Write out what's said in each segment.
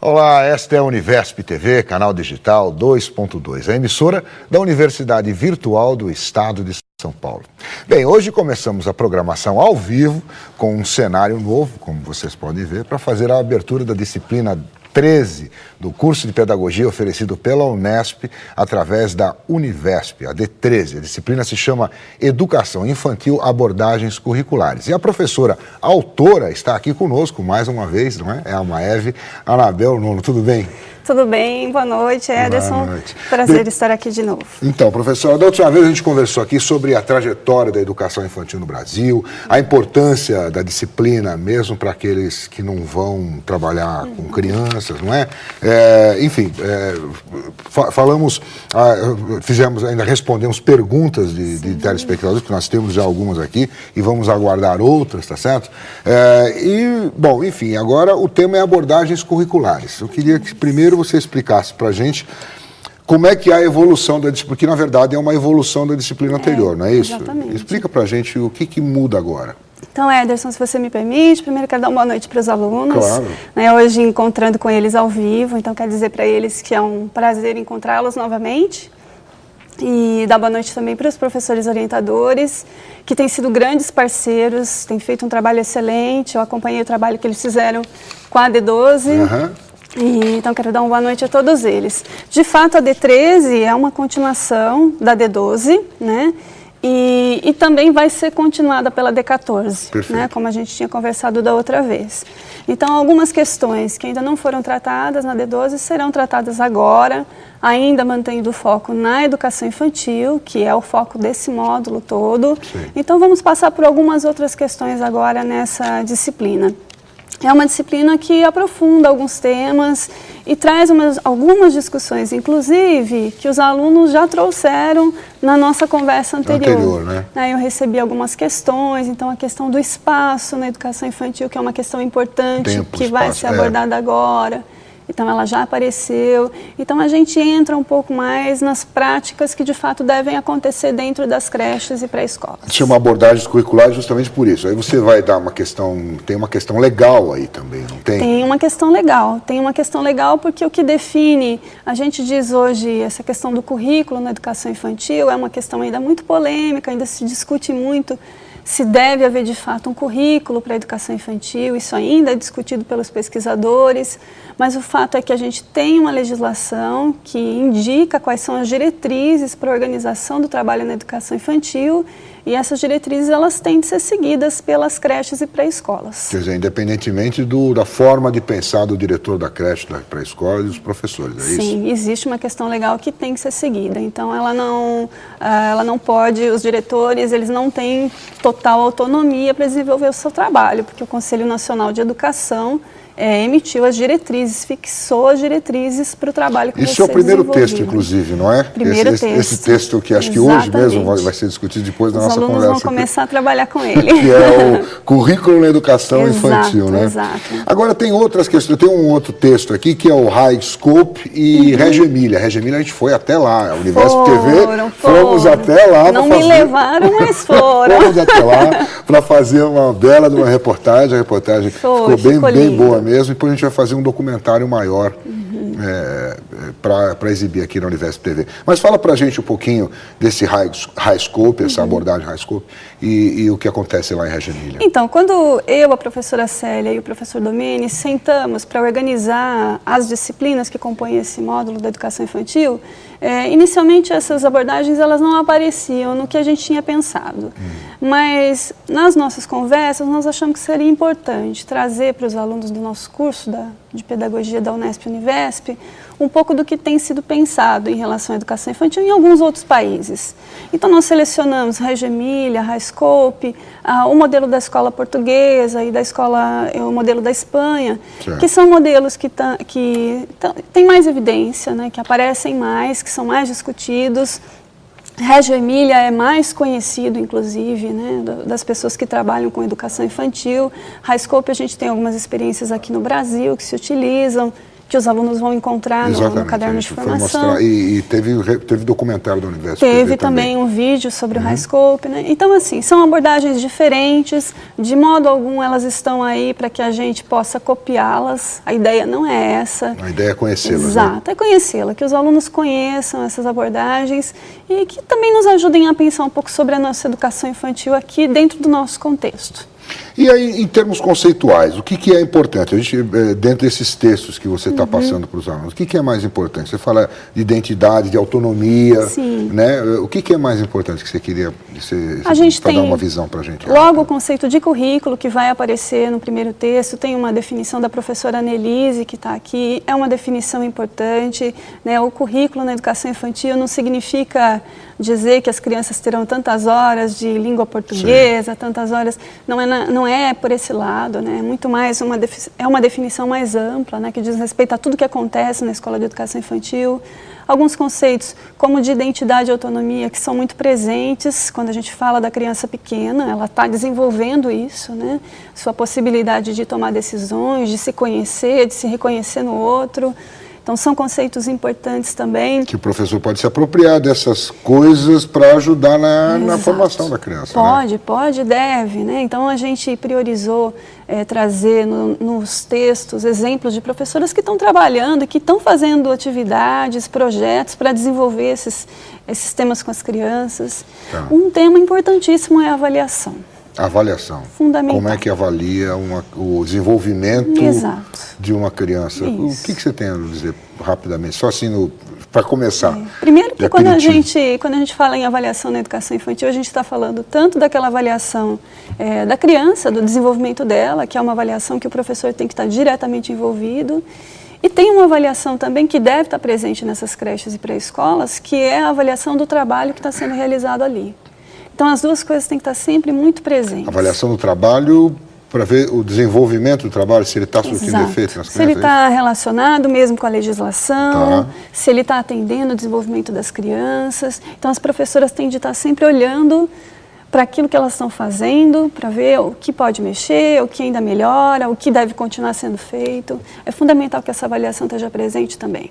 Olá, esta é a Univesp TV, canal digital 2.2, a emissora da Universidade Virtual do Estado de São Paulo. Bem, hoje começamos a programação ao vivo com um cenário novo, como vocês podem ver, para fazer a abertura da disciplina 13 do curso de pedagogia oferecido pela Unesp através da Univesp, a D13. A disciplina se chama Educação Infantil Abordagens Curriculares. E a professora autora está aqui conosco mais uma vez, não é? É a Maeve Anabel Nono. Tudo bem? Tudo bem, boa noite, Ederson. Boa noite. Prazer estar aqui de novo. Então, professora, da última vez a gente conversou aqui sobre a trajetória da educação infantil no Brasil, a importância da disciplina mesmo para aqueles que não vão trabalhar com crianças, não é? Falamos, ainda respondemos perguntas de telespectadores, que nós temos já algumas aqui, e vamos aguardar outras, tá certo? Agora o tema é abordagens curriculares. Eu queria que primeiro você explicasse para a gente como é que é a evolução da disciplina, porque na verdade é uma evolução da disciplina anterior, não é isso? Exatamente. Explica para a gente o que muda agora. Então, Ederson, se você me permite, primeiro quero dar uma boa noite para os alunos. Claro. Hoje encontrando com eles ao vivo, então quero dizer para eles que é um prazer encontrá-los novamente. E dar boa noite também para os professores orientadores, que têm sido grandes parceiros, têm feito um trabalho excelente. Eu acompanhei o trabalho que eles fizeram com a D12. Então, quero dar uma boa noite a todos eles. De fato, a D13 é uma continuação da D12, né? E também vai ser continuada pela D14, né? Como a gente tinha conversado da outra vez. Então, algumas questões que ainda não foram tratadas na D12 serão tratadas agora, ainda mantendo o foco na educação infantil, que é o foco desse módulo todo. Sim. Então, vamos passar por algumas outras questões agora nessa disciplina. É uma disciplina que aprofunda alguns temas e traz algumas discussões, inclusive, que os alunos já trouxeram na nossa conversa anterior. Né? Eu recebi algumas questões, então a questão do espaço na educação infantil, que é uma questão importante, que vai ser abordada agora. Então, ela já apareceu. Então, a gente entra um pouco mais nas práticas que, de fato, devem acontecer dentro das creches e pré-escolas. Chama abordagens curriculares justamente por isso. Aí você vai dar uma questão, tem uma questão legal aí também, não tem? Tem uma questão legal porque o que define, a gente diz hoje, essa questão do currículo na educação infantil é uma questão ainda muito polêmica, ainda se discute muito se deve haver de fato um currículo para a educação infantil, isso ainda é discutido pelos pesquisadores, mas o fato é que a gente tem uma legislação que indica quais são as diretrizes para a organização do trabalho na educação infantil e essas diretrizes elas têm de ser seguidas pelas creches e pré-escolas. Quer dizer, independentemente da forma de pensar do diretor da creche, da pré-escola e dos professores, é isso? Sim, existe uma questão legal que tem que ser seguida, então ela não pode, os diretores, eles não têm total autonomia para desenvolver o seu trabalho, porque o Conselho Nacional de Educação emitiu as diretrizes, fixou as diretrizes para o trabalho que vai ser desenvolvido. Isso é o primeiro texto, inclusive, não é? Esse texto que acho que hoje mesmo vai ser discutido depois da nossa conversa. Os alunos vão começar a trabalhar com ele. Que é o currículo na educação infantil, né? Exato. Agora, tem outras questões. Tem um outro texto aqui, que é o High Scope e Reggio Emilia. Reggio Emilia a gente foi até lá, a Univesp TV, fomos até lá. Não me levaram, mas foram. Fomos até lá para fazer uma bela de uma reportagem. A reportagem ficou bem boa mesmo, e depois a gente vai fazer um documentário maior para exibir aqui na Univesp TV. Mas fala para a gente um pouquinho desse high scope, essa abordagem high scope, e o que acontece lá em Reggio Emilia. Então, quando eu, a professora Célia e o professor Domini sentamos para organizar as disciplinas que compõem esse módulo da educação infantil, inicialmente essas abordagens elas não apareciam no que a gente tinha pensado. Mas nas nossas conversas nós achamos que seria importante trazer para os alunos do nosso curso de pedagogia da Unesp e Univesp um pouco do que tem sido pensado em relação à educação infantil em alguns outros países. Então nós selecionamos Reggio Emilia, High Scope, o modelo da escola portuguesa e o modelo da Espanha, que são modelos que têm mais evidência, né, que aparecem mais, que são mais discutidos. Reggio Emilia é mais conhecido, inclusive, né, das pessoas que trabalham com educação infantil. High Scope, a gente tem algumas experiências aqui no Brasil que se utilizam, que os alunos vão encontrar no caderno de formação. E teve documentário da Universo Teve também um vídeo sobre o Highscope, né? Então, assim, são abordagens diferentes, de modo algum elas estão aí para que a gente possa copiá-las. A ideia não é essa. A ideia é conhecê-las. Exato, né? É conhecê-la, que os alunos conheçam essas abordagens e que também nos ajudem a pensar um pouco sobre a nossa educação infantil aqui dentro do nosso contexto. E aí, em termos conceituais, o que é importante? A gente, dentro desses textos que você está passando para os alunos, o que é mais importante? Você fala de identidade, de autonomia, né? O que é mais importante que você queria para dar uma visão para a gente? Logo, o conceito de currículo, que vai aparecer no primeiro texto, tem uma definição da professora Annelise, que está aqui, é uma definição importante, né? O currículo na educação infantil não significa dizer que as crianças terão tantas horas de língua portuguesa, tantas horas, não é por esse lado, né? Muito mais é uma definição mais ampla, né? Que diz respeito a tudo que acontece na escola de educação infantil. Alguns conceitos, como de identidade e autonomia, que são muito presentes quando a gente fala da criança pequena, ela está desenvolvendo isso, né? Sua possibilidade de tomar decisões, de se conhecer, de se reconhecer no outro. Então, são conceitos importantes também. Que o professor pode se apropriar dessas coisas para ajudar na formação da criança. Pode e deve, né? Então, a gente priorizou trazer nos textos exemplos de professoras que estão trabalhando, que estão fazendo atividades, projetos para desenvolver esses temas com as crianças. Um tema importantíssimo é a avaliação. Avaliação. Fundamental. Como é que avalia o desenvolvimento de uma criança? Isso. O que você tem a dizer rapidamente? Só assim, para começar. Primeiro que quando a gente fala em avaliação na educação infantil, a gente está falando tanto daquela avaliação da criança, do desenvolvimento dela, que é uma avaliação que o professor tem que estar diretamente envolvido, e tem uma avaliação também que deve estar presente nessas creches e pré-escolas, que é a avaliação do trabalho que está sendo realizado ali. Então, as duas coisas têm que estar sempre muito presentes. Avaliação do trabalho, para ver o desenvolvimento do trabalho, se ele está surtindo efeito nas crianças. Se ele está relacionado mesmo com a legislação, se ele está atendendo o desenvolvimento das crianças. Então, as professoras têm de estar sempre olhando para aquilo que elas estão fazendo, para ver o que pode mexer, o que ainda melhora, o que deve continuar sendo feito. É fundamental que essa avaliação esteja presente também.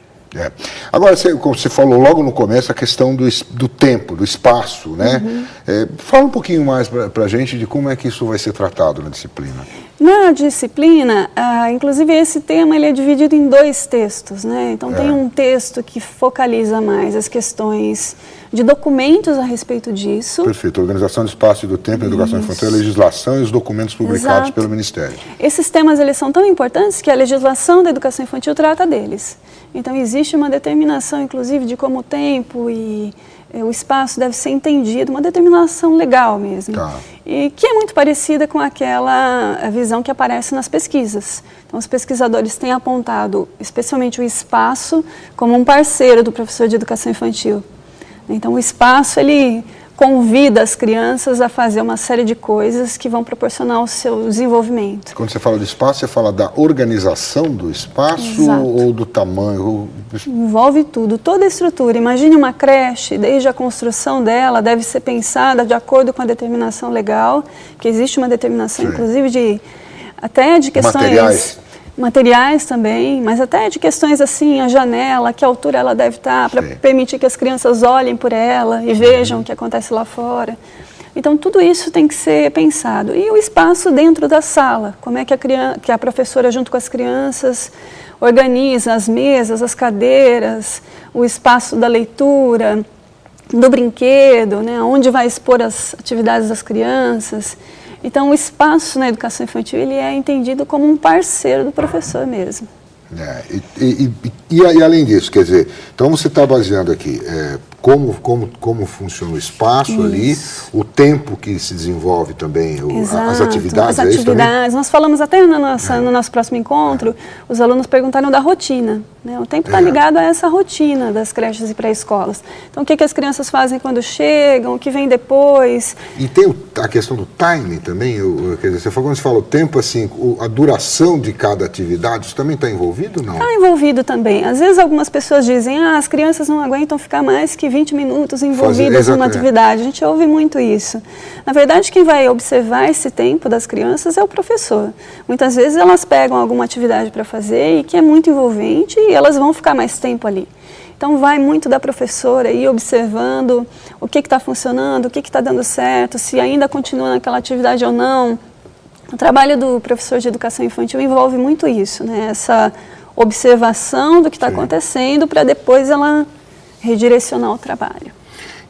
Agora, como você falou logo no começo, a questão do tempo, do espaço, né? Fala um pouquinho mais para a gente de como é que isso vai ser tratado na disciplina. Na disciplina, inclusive esse tema ele é dividido em 2 textos, né? Então tem um texto que focaliza mais as questões de documentos a respeito disso. Perfeito. Organização do espaço e do tempo na educação infantil, a legislação e os documentos publicados pelo Ministério. Esses temas eles são tão importantes que a legislação da educação infantil trata deles. Então existe uma determinação, inclusive, de como o tempo e o espaço deve ser entendido, uma determinação legal mesmo. E que é muito parecida com aquela visão que aparece nas pesquisas. Então os pesquisadores têm apontado especialmente o espaço como um parceiro do professor de educação infantil. Então o espaço ele convida as crianças a fazer uma série de coisas que vão proporcionar o seu desenvolvimento. Quando você fala do espaço, você fala da organização do espaço ou do tamanho? Envolve tudo, toda a estrutura. Imagine uma creche, desde a construção dela, deve ser pensada de acordo com a determinação legal, que existe uma determinação, inclusive, até de questões... Materiais também, mas até de questões assim, a janela, que altura ela deve estar, para permitir que as crianças olhem por ela e vejam o que acontece lá fora. Então, tudo isso tem que ser pensado. E o espaço dentro da sala, como é que a professora, junto com as crianças, organiza as mesas, as cadeiras, o espaço da leitura, do brinquedo, né, onde vai expor as atividades das crianças. Então, o espaço na educação infantil ele é entendido como um parceiro do professor mesmo. E além disso, quer dizer, então você está baseando aqui como funciona o espaço ali, o tempo que se desenvolve também, as atividades. As atividades, nós falamos até no nosso próximo encontro, os alunos perguntaram da rotina. Né? O tempo está ligado a essa rotina das creches e pré-escolas. Então, o que as crianças fazem quando chegam, o que vem depois. E tem a questão do timing também, quer dizer, quando você fala o tempo, assim, a duração de cada atividade, isso também está envolvido ou não? Está envolvido também. Às vezes algumas pessoas dizem, as crianças não aguentam ficar mais que 20 minutos envolvidas numa atividade. A gente ouve muito isso. Na verdade, quem vai observar esse tempo das crianças é o professor. Muitas vezes elas pegam alguma atividade para fazer e que é muito envolvente e elas vão ficar mais tempo ali. Então, vai muito da professora ir observando o que está funcionando, o que está dando certo, se ainda continua naquela atividade ou não. O trabalho do professor de educação infantil envolve muito isso, né? Essa observação do que está acontecendo para depois ela redirecionar o trabalho.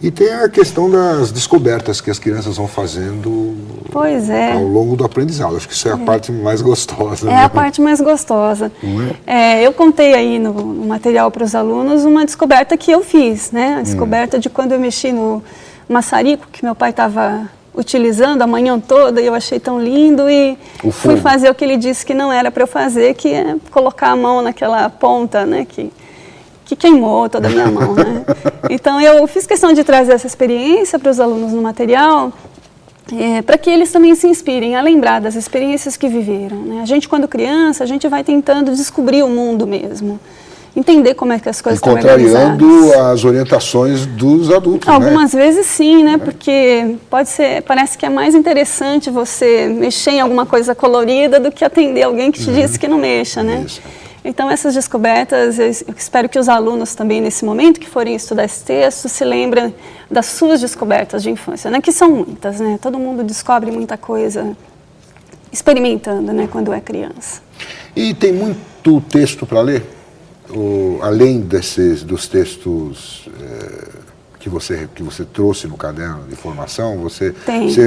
E tem a questão das descobertas que as crianças vão fazendo ao longo do aprendizado. Acho que isso é a parte mais gostosa. É a parte mais gostosa. Eu contei aí no material para os alunos uma descoberta que eu fiz, né? A descoberta de quando eu mexi no maçarico que meu pai estava utilizando a manhã toda e eu achei tão lindo e fui fazer o que ele disse que não era para eu fazer, que é colocar a mão naquela ponta, né? Que queimou toda a minha mão, né? Então, eu fiz questão de trazer essa experiência para os alunos no material, para que eles também se inspirem a lembrar das experiências que viveram, né? A gente, quando criança, a gente vai tentando descobrir o mundo mesmo, entender como é que as coisas estão organizadas. Contrariando as orientações dos adultos, Algumas vezes sim, né? Porque parece que é mais interessante você mexer em alguma coisa colorida do que atender alguém que te disse que não mexa, né? Isso. Então, essas descobertas, eu espero que os alunos também, nesse momento que forem estudar esse texto, se lembrem das suas descobertas de infância, né? Que são muitas, né? Todo mundo descobre muita coisa experimentando, né? Quando é criança. E tem muito texto para ler? Além dos textos que você trouxe no caderno de formação, você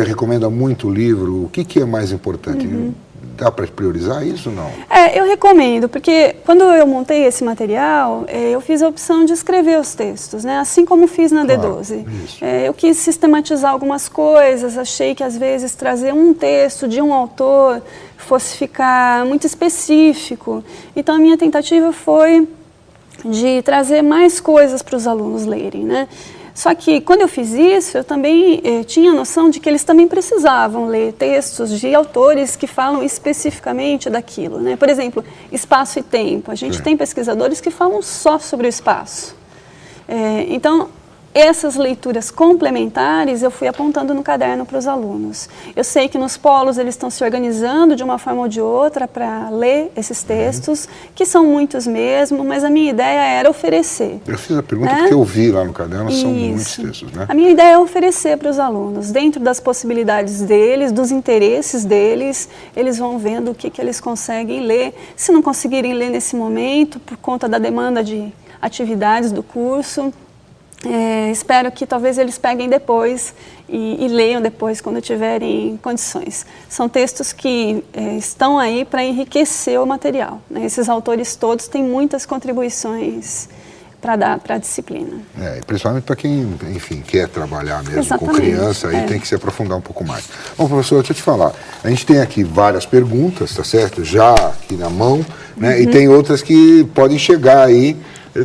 recomenda muito livro? O que é mais importante? Dá para priorizar isso ou não? Eu recomendo, porque quando eu montei esse material, eu fiz a opção de escrever os textos, né? Assim como fiz na D12. Eu quis sistematizar algumas coisas, achei que às vezes trazer um texto de um autor fosse ficar muito específico. Então, a minha tentativa foi de trazer mais coisas para os alunos lerem, né? Só que, quando eu fiz isso, eu também tinha a noção de que eles também precisavam ler textos de autores que falam especificamente daquilo, né? Por exemplo, espaço e tempo. A gente tem pesquisadores que falam só sobre o espaço. Então, essas leituras complementares eu fui apontando no caderno para os alunos. Eu sei que nos polos eles estão se organizando de uma forma ou de outra para ler esses textos, que são muitos mesmo, mas a minha ideia era oferecer. Eu fiz a pergunta porque eu vi lá no caderno, são muitos textos, né? A minha ideia é oferecer para os alunos, dentro das possibilidades deles, dos interesses deles, eles vão vendo o que eles conseguem ler. Se não conseguirem ler nesse momento, por conta da demanda de atividades do curso, espero que talvez eles peguem depois e leiam depois quando tiverem condições. São textos que estão aí para enriquecer o material, né? Esses autores todos têm muitas contribuições para dar para a disciplina. Principalmente para quem, enfim, quer trabalhar mesmo com criança, aí tem que se aprofundar um pouco mais. Bom, professor, deixa eu te falar, a gente tem aqui várias perguntas, tá certo? Já aqui na mão, né? E tem outras que podem chegar aí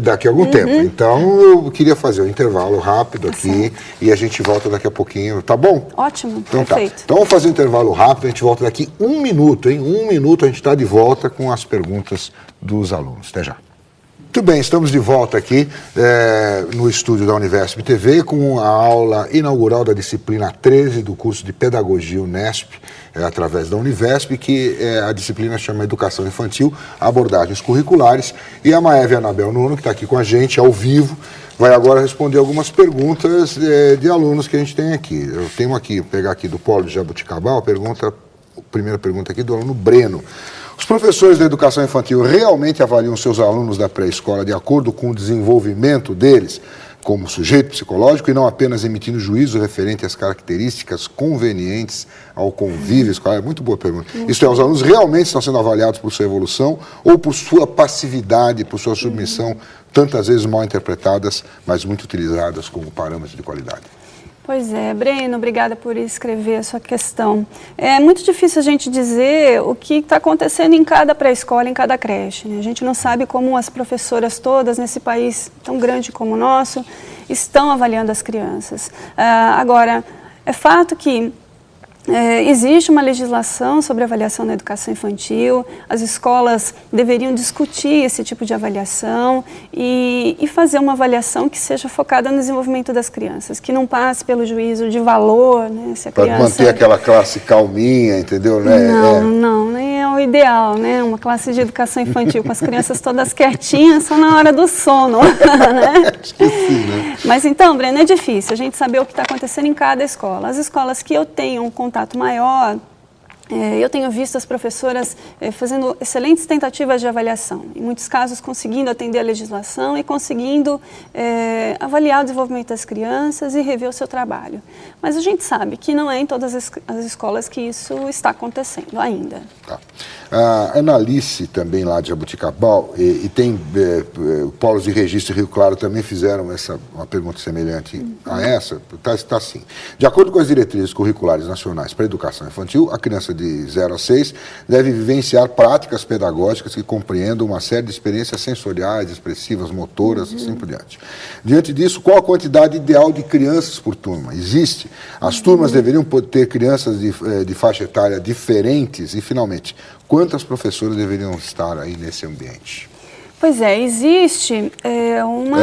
daqui a algum tempo. Então, eu queria fazer um intervalo rápido aqui e a gente volta daqui a pouquinho, tá bom? Ótimo, então, perfeito. Então, vamos fazer um intervalo rápido, a gente volta daqui 1 minuto, hein? 1 minuto a gente está de volta com as perguntas dos alunos. Até já. Muito bem, estamos de volta aqui no estúdio da Universip TV com a aula inaugural da disciplina 13 do curso de Pedagogia Unesp, através da Univesp, que a disciplina chama Educação Infantil, Abordagens Curriculares, e a Maeve Anabel Nuno, que está aqui com a gente ao vivo, vai agora responder algumas perguntas de alunos que a gente tem aqui. Eu tenho aqui, vou pegar aqui do Polo de Jabuticabal, a primeira pergunta aqui do aluno Breno. Os professores da educação infantil realmente avaliam seus alunos da pré-escola de acordo com o desenvolvimento deles como sujeito psicológico e não apenas emitindo juízo referente às características convenientes ao convívio escolar? Muito boa pergunta. Isto é, os alunos realmente estão sendo avaliados por sua evolução ou por sua passividade, por sua submissão, tantas vezes mal interpretadas, mas muito utilizadas como parâmetro de qualidade? Pois é, Breno, obrigada por escrever a sua questão. É muito difícil a gente dizer o que está acontecendo em cada pré-escola, em cada creche, né? A gente não sabe como as professoras todas nesse país tão grande como o nosso estão avaliando as crianças. Agora, é fato que Existe uma legislação sobre avaliação na educação infantil, as escolas deveriam discutir esse tipo de avaliação e fazer uma avaliação que seja focada no desenvolvimento das crianças, que não passe pelo juízo de valor, né? Se a criança... Para manter aquela classe calminha, entendeu? Né? Não, nem é o ideal, né? Uma classe de educação infantil com as crianças todas quietinhas só na hora do sono, né? Esqueci, né? Mas então, Breno, é difícil a gente saber o que está acontecendo em cada escola. As escolas que eu tenho um contato maior, eu tenho visto as professoras fazendo excelentes tentativas de avaliação, em muitos casos conseguindo atender a legislação e conseguindo avaliar o desenvolvimento das crianças e rever o seu trabalho. Mas a gente sabe que não é em todas as escolas que isso está acontecendo ainda. Tá. A Analice, também lá de Jaboticabal, e tem polos de registro Rio Claro também fizeram uma pergunta semelhante a essa, está assim. De acordo com as diretrizes curriculares nacionais para a educação infantil, a criança de 0 a 6 deve vivenciar práticas pedagógicas que compreendam uma série de experiências sensoriais, expressivas, motoras, assim por diante. Diante disso, qual a quantidade ideal de crianças por turma? Existe? As turmas deveriam ter crianças de faixa etária diferentes? E, finalmente, quantas professoras deveriam estar aí nesse ambiente? Pois é, existe uma...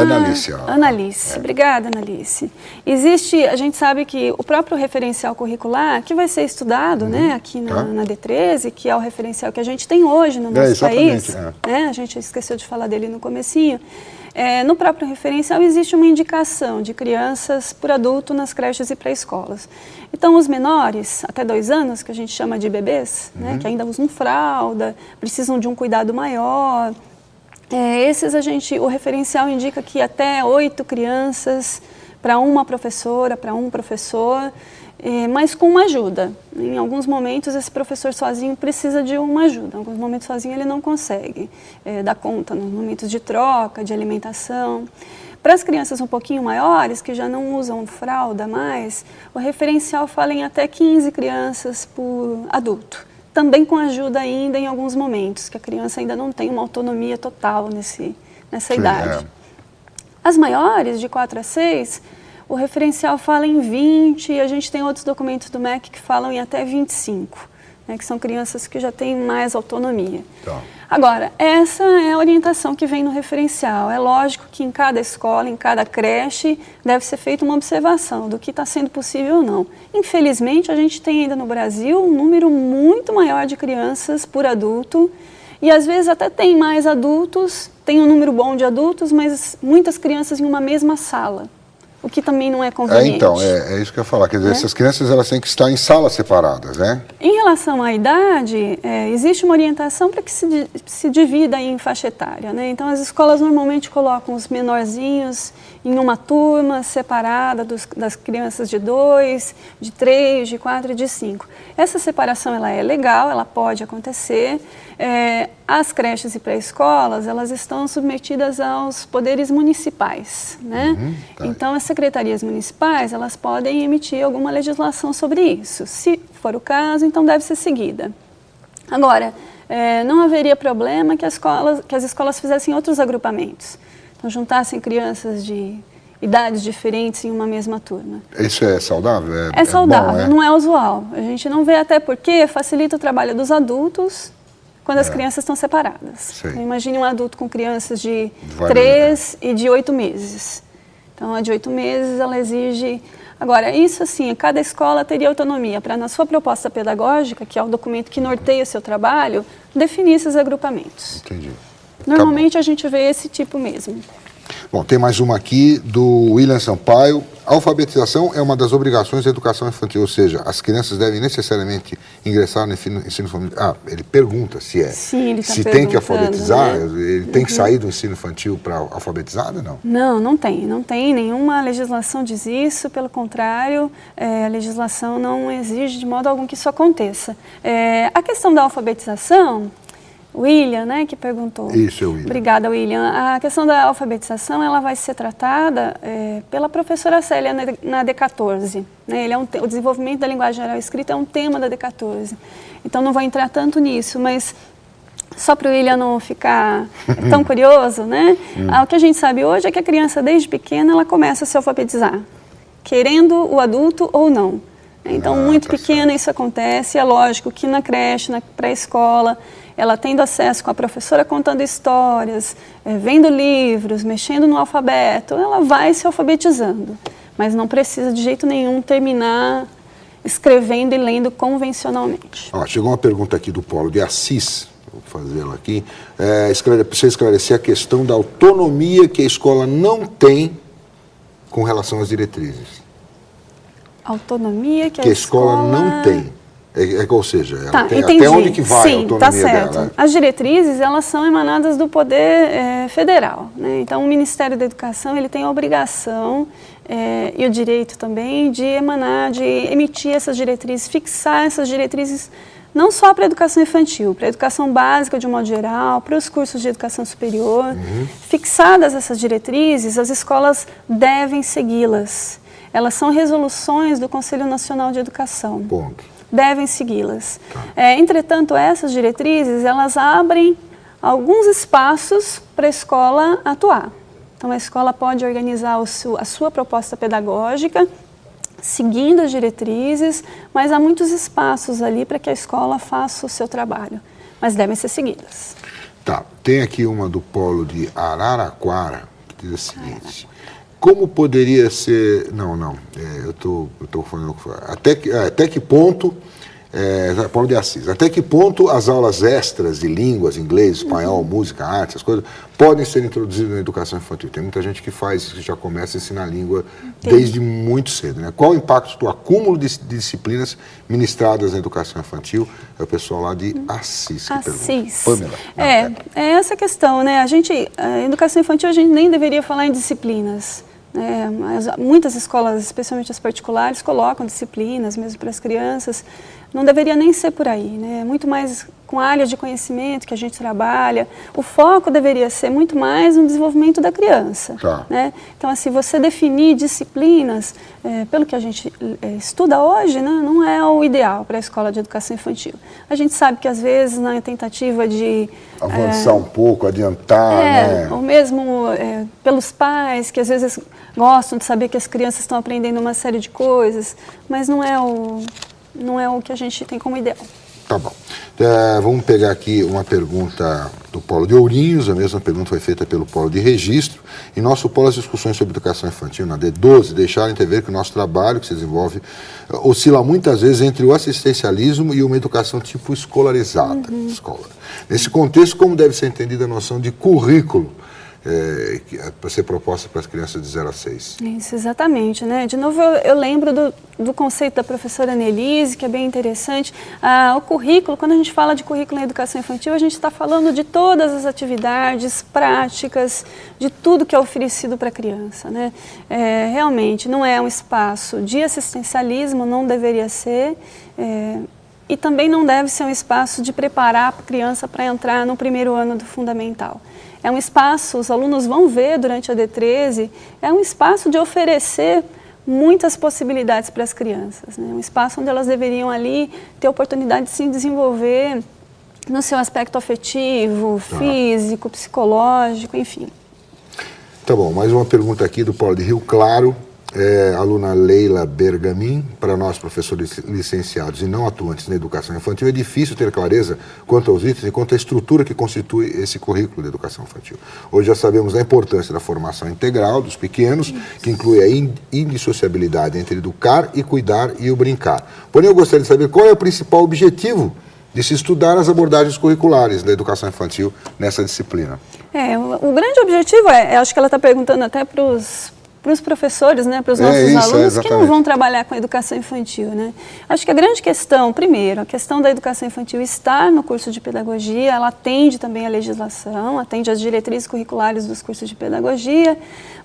Analice. Obrigada, Analice. Existe, a gente sabe que o próprio referencial curricular, que vai ser estudado, né, aqui na D13, que é o referencial que a gente tem hoje no nosso país, né, a gente esqueceu de falar dele no comecinho, no próprio referencial existe uma indicação de crianças por adulto nas creches e pré-escolas. Então, os menores, até 2 anos, que a gente chama de bebês, né, que ainda usam fralda, precisam de um cuidado maior, o referencial indica que até 8 crianças para uma professora, para um professor, mas com uma ajuda. Em alguns momentos, esse professor sozinho precisa de uma ajuda. Em alguns momentos, sozinho, ele não consegue dar conta, nos momentos de troca, de alimentação. Para as crianças um pouquinho maiores, que já não usam fralda mais, o referencial fala em até 15 crianças por adulto. Também com ajuda ainda em alguns momentos, que a criança ainda não tem uma autonomia total nessa idade. As maiores, de 4 a 6, o referencial fala em 20 e a gente tem outros documentos do MEC que falam em até 25, né, que são crianças que já têm mais autonomia. Tá. Agora, essa é a orientação que vem no referencial. É lógico que em cada escola, em cada creche, deve ser feita uma observação do que está sendo possível ou não. Infelizmente, a gente tem ainda no Brasil um número muito maior de crianças por adulto e às vezes até tem mais adultos, tem um número bom de adultos, mas muitas crianças em uma mesma sala. O que também não é conveniente. Então, é isso que eu ia falar. Quer dizer, essas crianças elas têm que estar em salas separadas, né? Em relação à idade, existe uma orientação para que se divida em faixa etária, né? Então, as escolas normalmente colocam os menorzinhos em uma turma separada das crianças de 2, de 3, de 4 e de 5. Essa separação ela é legal, ela pode acontecer. As creches e pré-escolas, elas estão submetidas aos poderes municipais, né? Então, as secretarias municipais, elas podem emitir alguma legislação sobre isso. Se for o caso, então deve ser seguida. Agora, não haveria problema que as escolas fizessem outros agrupamentos. Então, juntassem crianças de idades diferentes em uma mesma turma. Isso é saudável? É saudável, bom, não é usual. A gente não vê até porque facilita o trabalho dos adultos quando as crianças estão separadas. Então, imagine um adulto com crianças de 3 e de 8 meses. Então, a de 8 meses, ela exige... Agora, isso assim, cada escola teria autonomia para, na sua proposta pedagógica, que é o documento que norteia o seu trabalho, definir esses agrupamentos. Entendi. Normalmente, a gente vê esse tipo mesmo. Bom, tem mais uma aqui do William Sampaio. A alfabetização é uma das obrigações da educação infantil, ou seja, as crianças devem necessariamente ingressar no ensino familiar. Ele pergunta se é. Sim, ele está se tem que alfabetizar, né? Ele tem que sair do ensino infantil para alfabetizar ou não? Não tem. Não tem nenhuma legislação diz isso, pelo contrário, a legislação não exige de modo algum que isso aconteça. A questão da alfabetização... William, né, que perguntou. Isso, é o William. Obrigada, William. A questão da alfabetização, ela vai ser tratada pela professora Célia na D14. Né? O desenvolvimento da linguagem oral escrita é um tema da D14. Então, não vou entrar tanto nisso, mas só para o William não ficar tão curioso, né? O que a gente sabe hoje é que a criança, desde pequena, ela começa a se alfabetizar, querendo o adulto ou não. Então, muito pequena isso acontece, é lógico que na creche, na pré-escola, ela tendo acesso com a professora contando histórias, vendo livros, mexendo no alfabeto, ela vai se alfabetizando, mas não precisa de jeito nenhum terminar escrevendo e lendo convencionalmente. Chegou uma pergunta aqui do Polo de Assis, vou fazê-la aqui, precisa esclarecer a questão da autonomia que a escola não tem com relação às diretrizes. Autonomia que a escola não tem. Ou seja, ela tem entendi. Até onde que vai a autonomia tá certo. dela? As diretrizes, elas são emanadas do poder federal, né? Então, o Ministério da Educação, ele tem a obrigação e o direito também de emitir essas diretrizes, fixar essas diretrizes não só para a educação infantil, para a educação básica de um modo geral, para os cursos de educação superior. Fixadas essas diretrizes, as escolas devem segui-las. Elas são resoluções do Conselho Nacional de Educação. Ponto. Devem segui-las. Entretanto, essas diretrizes, elas abrem alguns espaços para a escola atuar. Então, a escola pode organizar a sua proposta pedagógica, seguindo as diretrizes, mas há muitos espaços ali para que a escola faça o seu trabalho, mas devem ser seguidas. Tem aqui uma do Polo de Araraquara, que diz o seguinte: como poderia ser... eu estou falando... Até que ponto... Polo de Assis. Até que ponto as aulas extras de línguas, inglês, espanhol, música, arte, essas coisas, podem ser introduzidas na educação infantil? Tem muita gente que faz isso, que já começa a ensinar a língua desde muito cedo, né? Qual o impacto do acúmulo de disciplinas ministradas na educação infantil? É o pessoal lá de Assis que pergunta. Pamela. É essa questão, né? A educação infantil, a gente nem deveria falar em disciplinas. Mas muitas escolas, especialmente as particulares, colocam disciplinas mesmo para as crianças. Não deveria nem ser por aí, né? Muito mais com áreas de conhecimento que a gente trabalha. O foco deveria ser muito mais no desenvolvimento da criança. Né? Então, assim, você definir disciplinas, pelo que a gente estuda hoje, né, não é o ideal para a escola de educação infantil. A gente sabe que, às vezes, na tentativa de... avançar um pouco, adiantar, né? Ou mesmo pelos pais, que às vezes gostam de saber que as crianças estão aprendendo uma série de coisas, mas não é o que a gente tem como ideal. Tá bom. Vamos pegar aqui uma pergunta do Polo de Ourinhos. A mesma pergunta foi feita pelo Polo de Registro. Em nosso polo, as discussões sobre educação infantil na D12 deixaram entrever que o nosso trabalho, que se desenvolve, oscila muitas vezes entre o assistencialismo e uma educação tipo escolarizada. Nesse contexto, como deve ser entendida a noção de currículo para ser proposta para as crianças de 0 a 6. Isso, exatamente, né? De novo, eu lembro do conceito da professora Annelise, que é bem interessante. O currículo, quando a gente fala de currículo em educação infantil, a gente está falando de todas as atividades práticas, de tudo que é oferecido para a criança, né? Realmente, não é um espaço de assistencialismo, não deveria ser, e também não deve ser um espaço de preparar a criança para entrar no primeiro ano do fundamental. É um espaço, os alunos vão ver durante a D13, é um espaço de oferecer muitas possibilidades para as crianças, né? Um espaço onde elas deveriam ali ter a oportunidade de se desenvolver no seu aspecto afetivo, físico, psicológico, enfim. Tá bom, mais uma pergunta aqui do Polo de Rio Claro. Aluna Leila Bergamin: para nós, professores licenciados e não atuantes na educação infantil, é difícil ter clareza quanto aos itens e quanto à estrutura que constitui esse currículo de educação infantil. Hoje já sabemos da importância da formação integral dos pequenos, que inclui a indissociabilidade entre educar e cuidar e o brincar. Porém, eu gostaria de saber qual é o principal objetivo de se estudar as abordagens curriculares da educação infantil nessa disciplina. O grande objetivo acho que ela está perguntando até para os professores, né, para os nossos alunos que não vão trabalhar com a educação infantil, né? Acho que a grande questão, primeiro, a questão da educação infantil estar no curso de pedagogia, ela atende também à legislação, atende às diretrizes curriculares dos cursos de pedagogia,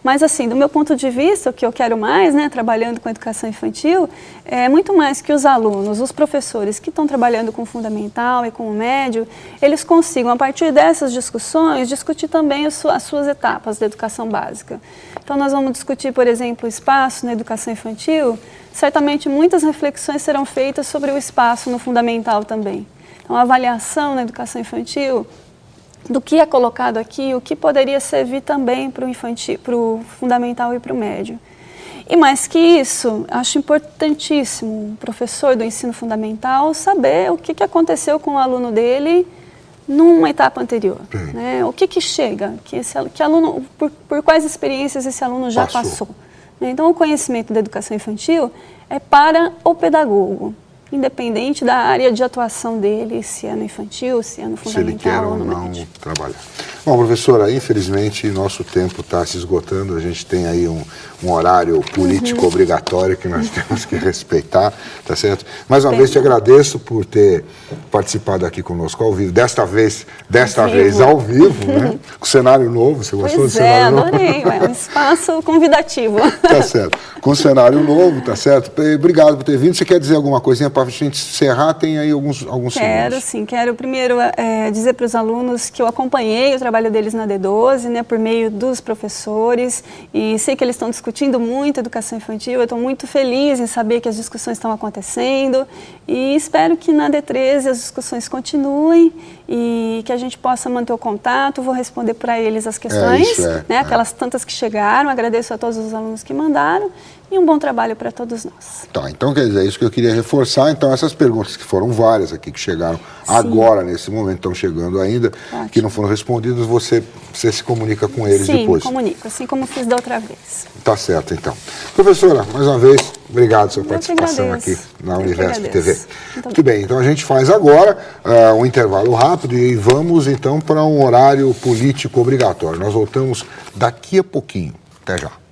mas assim, do meu ponto de vista, o que eu quero mais, né, trabalhando com a educação infantil, é muito mais que os alunos, os professores que estão trabalhando com o fundamental e com o médio, eles consigam, a partir dessas discussões, discutir também as suas etapas da educação básica. Então, nós vamos discutir, por exemplo, o espaço na educação infantil. Certamente, muitas reflexões serão feitas sobre o espaço no fundamental também. Então, a avaliação na educação infantil do que é colocado aqui, o que poderia servir também para o fundamental e para o médio. E mais que isso, acho importantíssimo um professor do ensino fundamental saber o que aconteceu com o aluno dele numa etapa anterior. Né? O que chega, que aluno, por quais experiências esse aluno já passou. Então, o conhecimento da educação infantil é para o pedagogo, independente da área de atuação dele, se é no infantil, se é no fundamental. Se ele quer ou não trabalhar. Bom, professora, infelizmente nosso tempo está se esgotando, a gente tem aí um horário político obrigatório que nós temos que respeitar, tá certo? Mais uma vez te agradeço por ter participado aqui conosco ao vivo, desta vez ao vivo, né? Com cenário novo, você gostou do cenário novo? Adorei, é um espaço convidativo. Tá certo, com cenário novo, tá certo? Obrigado por ter vindo, você quer dizer alguma coisinha para a gente encerrar? Tem aí alguns segundos. Quero sim, quero primeiro dizer para os alunos que eu acompanhei o trabalho deles na D12, né, por meio dos professores, e sei que eles estão discutindo muito educação infantil, eu estou muito feliz em saber que as discussões estão acontecendo e espero que na D13 as discussões continuem e que a gente possa manter o contato, vou responder para eles as questões, aquelas tantas que chegaram, agradeço a todos os alunos que mandaram e um bom trabalho para todos nós. Tá, então quer dizer, isso que eu queria reforçar, então essas perguntas que foram várias aqui, que chegaram agora, nesse momento, estão chegando ainda, que não foram respondidas, você se comunica com eles depois. Sim, comunico, assim como fiz da outra vez. Tá certo, então. Professora, mais uma vez, obrigado pela sua participação aqui na Universp TV. Muito bem, então a gente faz agora um intervalo rápido e vamos então para um horário político obrigatório. Nós voltamos daqui a pouquinho. Até já.